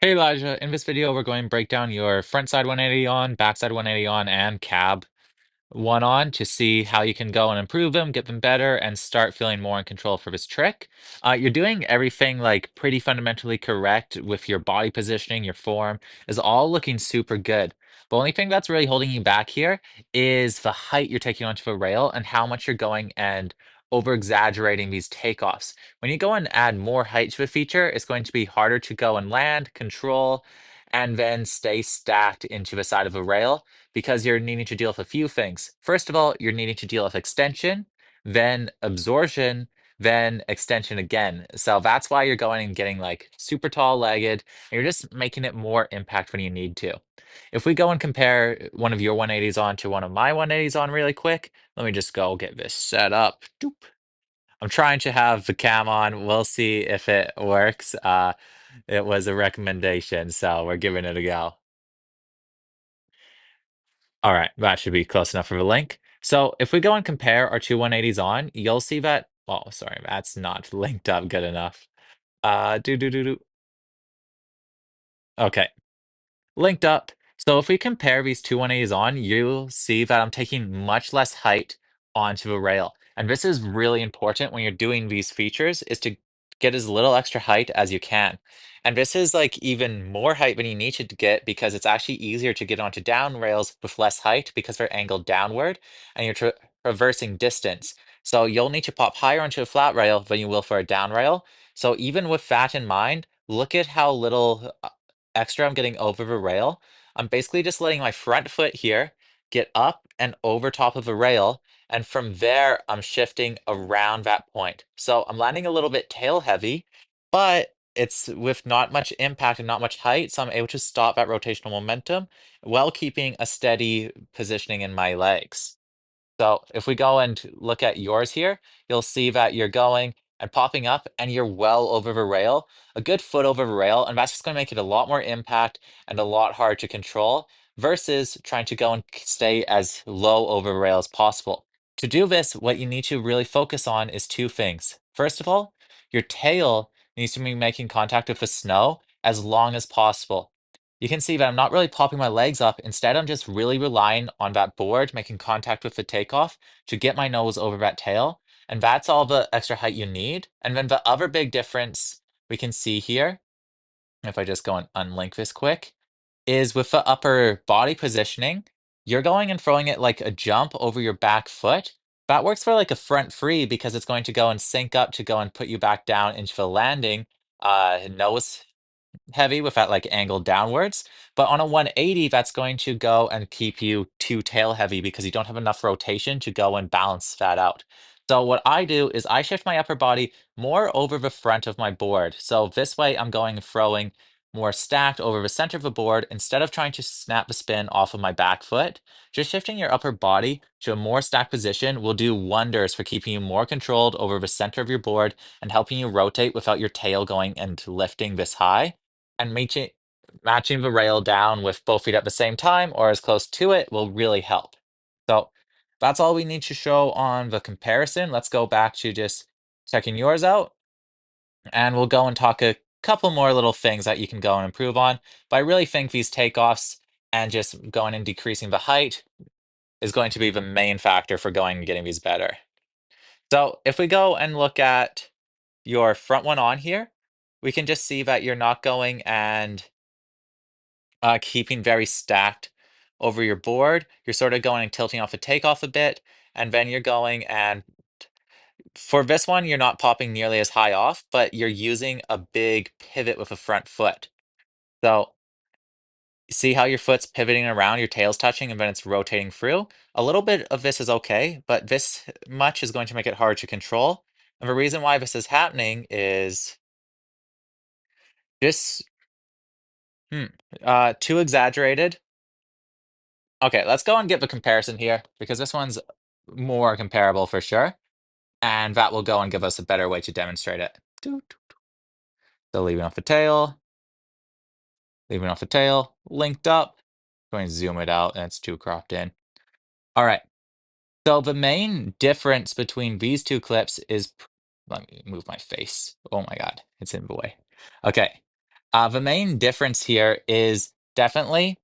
Hey Elijah, in this video we're going to break down your front side 180 on, back side 180 on, and cab one on to see how you can go and improve them, get them better, and start feeling more in control for this trick. You're doing everything like pretty fundamentally correct with your body positioning, your form is all looking super good. The only thing that's really holding you back here is the height you're taking onto the rail and how much you're going and over exaggerating these takeoffs. When you go and add more height to a feature, it's going to be harder to go and land, control, and then stay stacked into the side of a rail because you're needing to deal with a few things. First of all, you're needing to deal with extension, then absorption, then extension again. So that's why you're going and getting like super tall legged, and you're just making it more impact when you need to. If we go and compare one of your 180s on to one of my 180s on really quick, let me just go get this set up. Doop. I'm trying to have the cam on. We'll see if it works. It was a recommendation, so we're giving it a go. All right, that should be close enough for a link. So if we go and compare our two 180s on, you'll see that, oh, sorry, that's not linked up good enough. Do. Okay, linked up. So if we compare these two 180s on, you'll see that I'm taking much less height onto the rail. And this is really important when you're doing these features is to get as little extra height as you can. And this is like even more height than you need to get because it's actually easier to get onto down rails with less height because they're angled downward and you're traversing distance. So you'll need to pop higher onto a flat rail than you will for a down rail. So even with that in mind, look at how little extra I'm getting over the rail. I'm basically just letting my front foot here get up and over top of the rail. And from there, I'm shifting around that point. So I'm landing a little bit tail heavy, but it's with not much impact and not much height. So I'm able to stop that rotational momentum while keeping a steady positioning in my legs. So if we go and look at yours here, you'll see that you're going and popping up and you're well over the rail, a good foot over the rail, and that's just going to make it a lot more impact and a lot harder to control versus trying to go and stay as low over the rail as possible. To do this, what you need to really focus on is two things. First of all, your tail needs to be making contact with the snow as long as possible. You can see that I'm not really popping my legs up. Instead, I'm just really relying on that board, making contact with the takeoff to get my nose over that tail. And that's all the extra height you need. And then the other big difference we can see here, if I just go and unlink this quick, is with the upper body positioning, you're going and throwing it like a jump over your back foot. That works for like a front free because it's going to go and sync up to go and put you back down into the landing, nose heavy with that like angle downwards. But on a 180, that's going to go and keep you too tail heavy because you don't have enough rotation to go and balance that out. So what I do is I shift my upper body more over the front of my board. So this way I'm going and throwing more stacked over the center of the board instead of trying to snap the spin off of my back foot. Just shifting your upper body to a more stacked position will do wonders for keeping you more controlled over the center of your board and helping you rotate without your tail going and lifting this high and matching the rail down with both feet at the same time or as close to it will really help. So that's all we need to show on the comparison. Let's go back to just checking yours out and we'll go and talk a couple more little things that you can go and improve on. But I really think these takeoffs and just going and decreasing the height is going to be the main factor for going and getting these better. So if we go and look at your front one on here, we can just see that you're not going and keeping very stacked over your board. You're sort of going and tilting off the takeoff a bit, and then you're going and for this one, you're not popping nearly as high off, but you're using a big pivot with a front foot. So see how your foot's pivoting around, your tail's touching, and then it's rotating through? A little bit of this is okay, but this much is going to make it hard to control. And the reason why this is happening is just hmm, too exaggerated. Okay, let's go and get the comparison here because this one's more comparable for sure. And that will go and give us a better way to demonstrate it. So leaving off the tail, linked up. Going to zoom it out and it's too cropped in. All right. So the main difference between these two clips is, let me move my face. Oh my God, it's in the way. Okay. The main difference here is definitely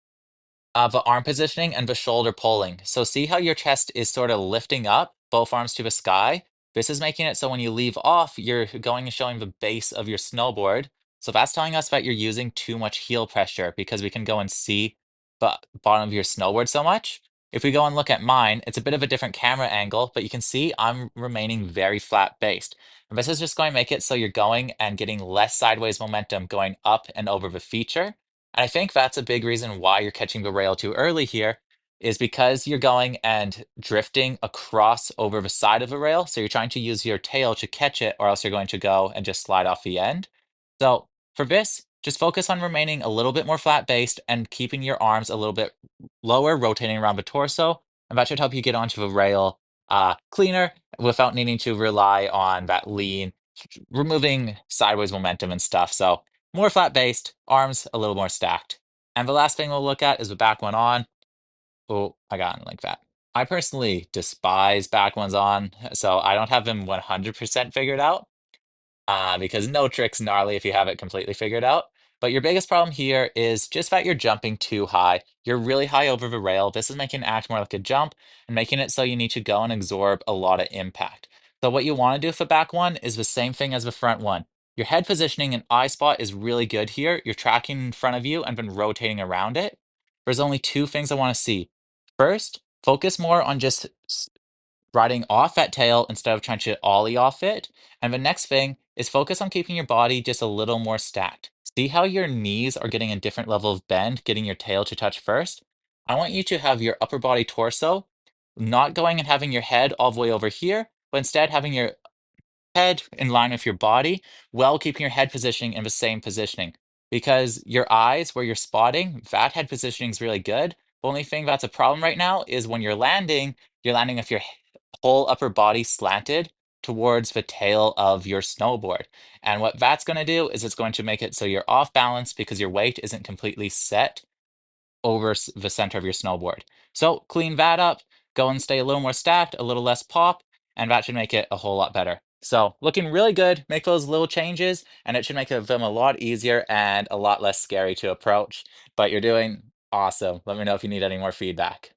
the arm positioning and the shoulder pulling. So see how your chest is sort of lifting up, both arms to the sky? This is making it so when you leave off, you're going and showing the base of your snowboard. So that's telling us that you're using too much heel pressure because we can go and see the bottom of your snowboard so much. If we go and look at mine, it's a bit of a different camera angle, but you can see I'm remaining very flat based. And this is just going to make it so you're going and getting less sideways momentum going up and over the feature. And I think that's a big reason why you're catching the rail too early here, is because you're going and drifting across over the side of the rail. So you're trying to use your tail to catch it, or else you're going to go and just slide off the end. So for this, just focus on remaining a little bit more flat based and keeping your arms a little bit lower, rotating around the torso. And that should help you get onto the rail cleaner without needing to rely on that lean, removing sideways momentum and stuff. So more flat based, arms a little more stacked. And the last thing we'll look at is the back one on. Oh, I got it like that. I personally despise back ones on, so I don't have them 100% figured out because no trick's gnarly if you have it completely figured out. But your biggest problem here is just that you're jumping too high. You're really high over the rail. This is making it act more like a jump and making it so you need to go and absorb a lot of impact. So what you want to do for back one is the same thing as the front one. Your head positioning and eye spot is really good here. You're tracking in front of you and then rotating around it. There's only two things I want to see. First, focus more on just riding off that tail instead of trying to ollie off it. And the next thing is focus on keeping your body just a little more stacked. See how your knees are getting a different level of bend, getting your tail to touch first? I want you to have your upper body torso not going and having your head all the way over here, but instead having your head in line with your body while keeping your head positioning in the same positioning. Because your eyes, where you're spotting, that head positioning is really good. The only thing that's a problem right now is when you're landing with your whole upper body slanted towards the tail of your snowboard. And what that's going to do is it's going to make it so you're off balance because your weight isn't completely set over the center of your snowboard. So clean that up, go and stay a little more stacked, a little less pop, and that should make it a whole lot better. So looking really good, make those little changes, and it should make them a lot easier and a lot less scary to approach. But you're doing awesome. Let me know if you need any more feedback.